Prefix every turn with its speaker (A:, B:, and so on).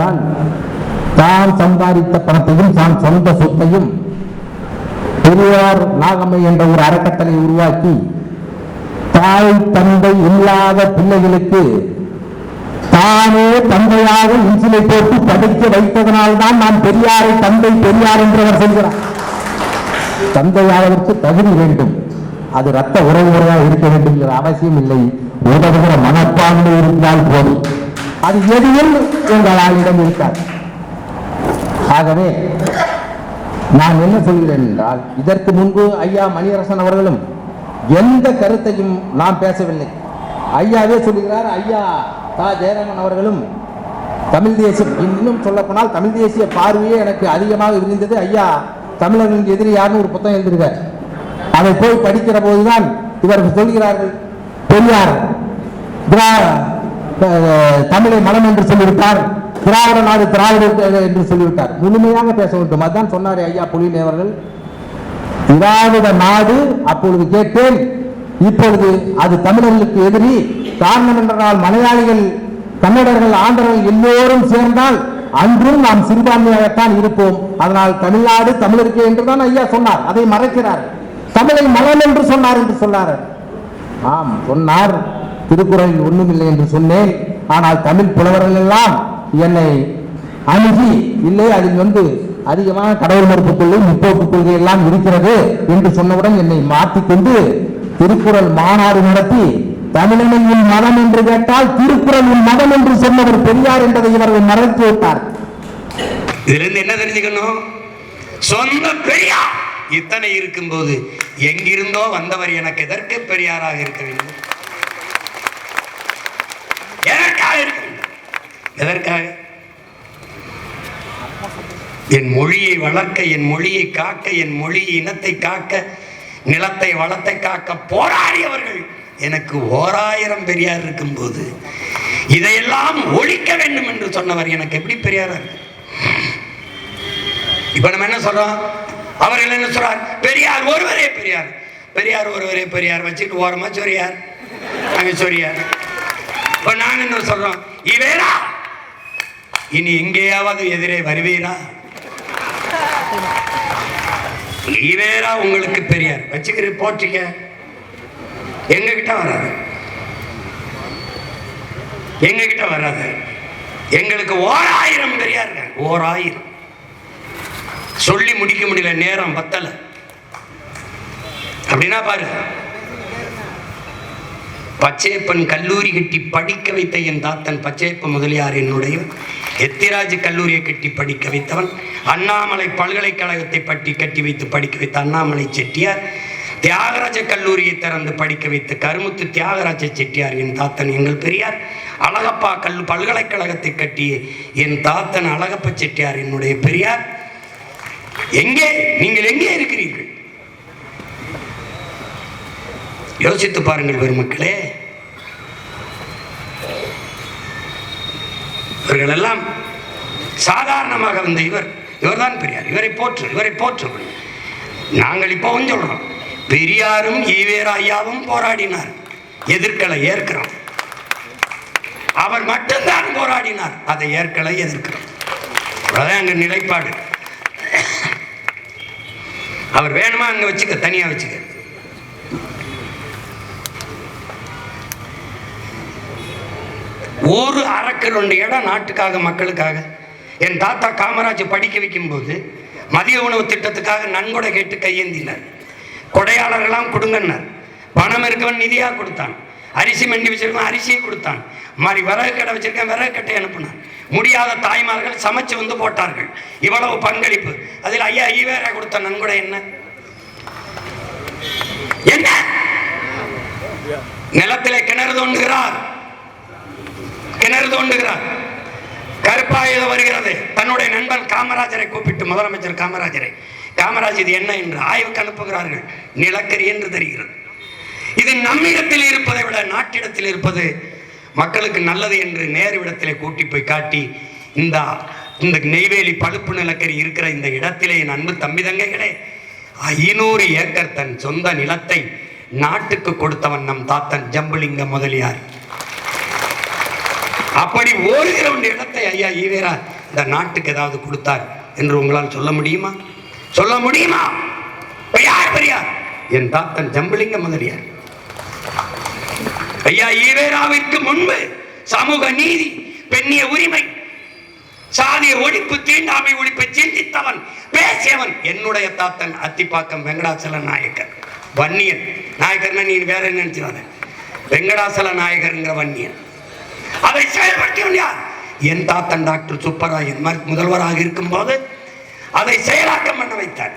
A: என்றால் தான் சம்பாதித்த பணத்தையும் தான் சொந்த சொத்தையும் பெரியார் நாகம்மை என்ற ஒரு அறக்கட்டளை உருவாக்கி தாய் தந்தை இல்லாத பிள்ளைகளுக்கு தானே தந்தையாக இன்சிலை போட்டு படிக்க வைத்ததனால்தான் நான் பெரியாரை தந்தை பெரியார் என்று அவர் சொல்கிறார். தந்தையாவதற்கு தகுதி வேண்டும், அது ரத்த உறவுமுறையாக இருக்க வேண்டும் என்ற அவசியம் இல்லை. உதவுகிற மனப்பான்மை இருந்தால் போதும், அது எதையும் எங்கள் ஆளிடம் இருக்காது. ஆகவே நான் என்ன சொல்கிறேன் என்றால், இதற்கு முன்பு ஐயா மணியரசன் அவர்களும் எந்த கருத்தையும் நாம் பேசவில்லை. ஐயாவே சொல்லுகிறார். ஐயா தா ஜெயராமன் அவர்களும் தமிழ் தேசியம், இன்னும் சொல்ல போனால் தமிழ் தேசிய பார்வையே எனக்கு அதிகமாக இருந்தது. ஐயா தமிழர்களுக்கு எதிரி யாருன்னு ஒரு புத்தகம் எழுதியிருக்கார். அதை போய் படிக்கிற போதுதான் இவர்கள் சொல்கிறார்கள், பெரியார் தமிழை மனம் என்று சொல்லிவிட்டார், திராவிட நாடு திராவிட என்று சொல்லிவிட்டார். முழுமையாக பேச வேண்டும். அதுதான் சொன்னார் ஐயா புலினே அவர்கள். திராவிட நாடு அப்பொழுது கேட்டேன், இப்பொழுது அது தமிழர்களுக்கு எதிரி. காரணம் என்றால் மலையாளிகள், கன்னடர்கள், ஆந்திரர்கள் எல்லோரும் சேர்ந்தால் அன்றும் நாம் சிறுபான்மையாகத்தான் இருப்போம். அதனால் தமிழ்நாடு தமிழருக்கு என்றுதான் ஐயா சொன்னார். அதை மறைக்கிறார். தமிழை மலம் என்று சொன்னார் என்று சொன்னார். ஆம் சொன்னார், திருக்குறளில் ஒன்றுமில்லை என்று சொன்னேன். ஆனால் தமிழ் புலவர்கள் எல்லாம் என்னை அணுகி, இல்லை அதில் அதிகமாக கடவுள் மறுப்பு கொள்கை, முற்போக்கு கொள்கை எல்லாம் இருக்கிறது என்று சொன்னவுடன் என்னை மாற்றிக்கொண்டு திருக்குறள் மாநாடு நடத்தி தமிழனின் மதம் என்று கேட்டால் திருக்குறளின் மதம் என்று சொன்னவர் பெரியார் என்பதை இவர்கள் மறைத்து விட்டார்.
B: இதிலிருந்து என்ன தெரிஞ்சுக்கணும்? சொந்த பெரியார் இத்தனை இருக்கும் போது எங்கிருந்தோ வந்தவர் எனக்கு எதற்கு பெரியாராக இருக்க வேண்டும்? எதற்காக இருக்க வேண்டும்? எதற்காக? என் மொழியை வளர்க்க, என் மொழியை காக்க, என் மொழி இனத்தை காக்க, நிலத்தை வளத்தை காக்க போராடியவர்கள் எனக்கு 1000 பெரியார் இருக்கும் போது இதையெல்லாம் ஒழிக்க வேண்டும் என்று சொன்னவர் எனக்கு எப்படி பெரியார்? இப்ப நம்ம என்ன சொல்றோம்? அவர்கள் என்ன சொல்றார்? பெரியார் ஒருவரே பெரியார், பெரியார் ஒருவரே பெரியார் வச்சுட்டு ஓரமா சொரியார், அங்க சொரியார். இப்ப நாங்க என்ன சொல்றோம்? இவேரா இனி எங்கேயாவது எதிரே வருவீரா? இவேரா உங்களுக்கு பெரியார் வச்சுக்கிற போற்றிக்க, எங்க கிட்ட வராது, எங்க கிட்ட வராது. எங்களுக்கு 1000 பெரியார், 1000 சொல்லி முடிக்க முடியல, நேரம் பத்தல. அப்படின்னா பாரு, பச்சையப்பன் கல்லூரி கட்டி படிக்க வைத்த என் தாத்தன் பச்சையப்ப முதலியார் என்னுடைய எத்திராஜ் கல்லூரியை கட்டி படிக்க வைத்தவன், அண்ணாமலை பல்கலைக்கழகத்தை பற்றி கட்டி வைத்து படிக்க வைத்த அண்ணாமலை செட்டியார், தியாகராஜ கல்லூரியை திறந்து படிக்க வைத்த கருமுத்து தியாகராஜ செட்டியார் என் தாத்தன் எங்கள் பெரியார். அழகப்பா பல்கலைக்கழகத்தை கட்டிய என் தாத்தன் அழகப்ப செட்டியார் என்னுடைய பெரியார். எங்கே நீங்கள் எங்கே இருக்கிறீர்கள்? யோசித்து பாருங்கள் பெருமக்களே. இவர்கள் எல்லாம் சாதாரணமாக வந்த இவர்தான் பெரியார். இவரை போற்று, இவரை போற்று. நாங்கள் இப்பவும் சொல்றோம், பெரியாரும் ஈவேரா ஐயாவும் போராடினார், எதிர்க்கலை, ஏற்கிறோம். அவர் மட்டும்தான் போராடினார், அதை ஏற்கலை, எதிர்க்கிறோம். அதான் எங்க நிலைப்பாடு. அவர் வேணுமா அங்க வச்சுக்க, தனியா வச்சுக்க. ஒரு அரைக்கல் 2 இடம் நாட்டுக்காக, மக்களுக்காக. என் தாத்தா காமராஜ் படிக்க வைக்கும் போது மதிய உணவு திட்டத்துக்காக நன்கொடை கேட்டு கையேந்தினார். கொடையாளர்கள்லாம் கொடுங்கன்னார். பணம் இருக்கவன் நிதியா கொடுத்தான், அரிசி மண்டி வச்சிருக்கவன் அரிசியை கொடுத்தான், மாதிரி விறகு கடை வச்சிருக்கேன் விறகு கட்டை அனுப்பினான். முடியாத தாய்மார்கள் சமைச்சு போட்டார்கள். இவ்வளவு பங்களிப்பு. அதில் ஐயா ஈவேரா கொடுத்த நன்கொடை என்ன? என்ன? நிலத்திலே கிணறு தோண்டுகிறார், கிணறு தோண்டுகிறார். கருப்பாயுதம் வருகிறது. தன்னுடைய நண்பன் காமராஜரை கூப்பிட்டு, முதலமைச்சர் காமராஜ் இது என்ன என்று ஆய்வுக்கு அனுப்புகிறார்கள். நிலக்கரி என்று தெரிகிறது. இது நம்மிடத்தில் இருப்பதை விட நாட்டிடத்தில் இருப்பது மக்களுக்கு நல்லது என்று நேருவிடத்திலே கூட்டி போய் காட்டி, இந்த நெய்வேலி பழுப்பு நிலக்கரி இருக்கிற இந்த இடத்திலே என் அன்பு தம்பி தங்கைகளே 500 ஏக்கர் தன் சொந்த நிலத்தை நாட்டுக்கு கொடுத்தவன் நம் தாத்தன் ஜம்புலிங்க முதலியார். அப்படி ஓடுகிற ஒரு இடத்தை ஐயா ஈவேரா இந்த நாட்டுக்கு ஏதாவது கொடுத்தார் என்று உங்களால் சொல்ல முடியுமா? சொல்ல முடியுமா? யார் பெரியார்? என் தாத்தன் ஜம்புலிங்க முதலியார். ஐயா ஈவேராவிற்கு முன்பு சமூக நீதி, பெண்ணிய உரிமை, சாதிய ஒழிப்பு, தீண்டாமை ஒழிப்பை சிந்தித்தவன், பேசியவன் என்னுடைய தாத்தன் அத்திப்பாக்கம் வெங்கடாச்சல நாயக்கர். வன்னியன் நாயக்கர்னா நீ வேற என்ன நினைச்சிடாத, வெங்கடாசல நாயகர்ங்கிற வன்னியன். அதை செயல்படுத்தியவன் யார்? என் தாத்தன் டாக்டர் சுப்பராயன் முதல்வராக இருக்கும் போது அதை செயலாக்கம் பண்ண வைத்தார்.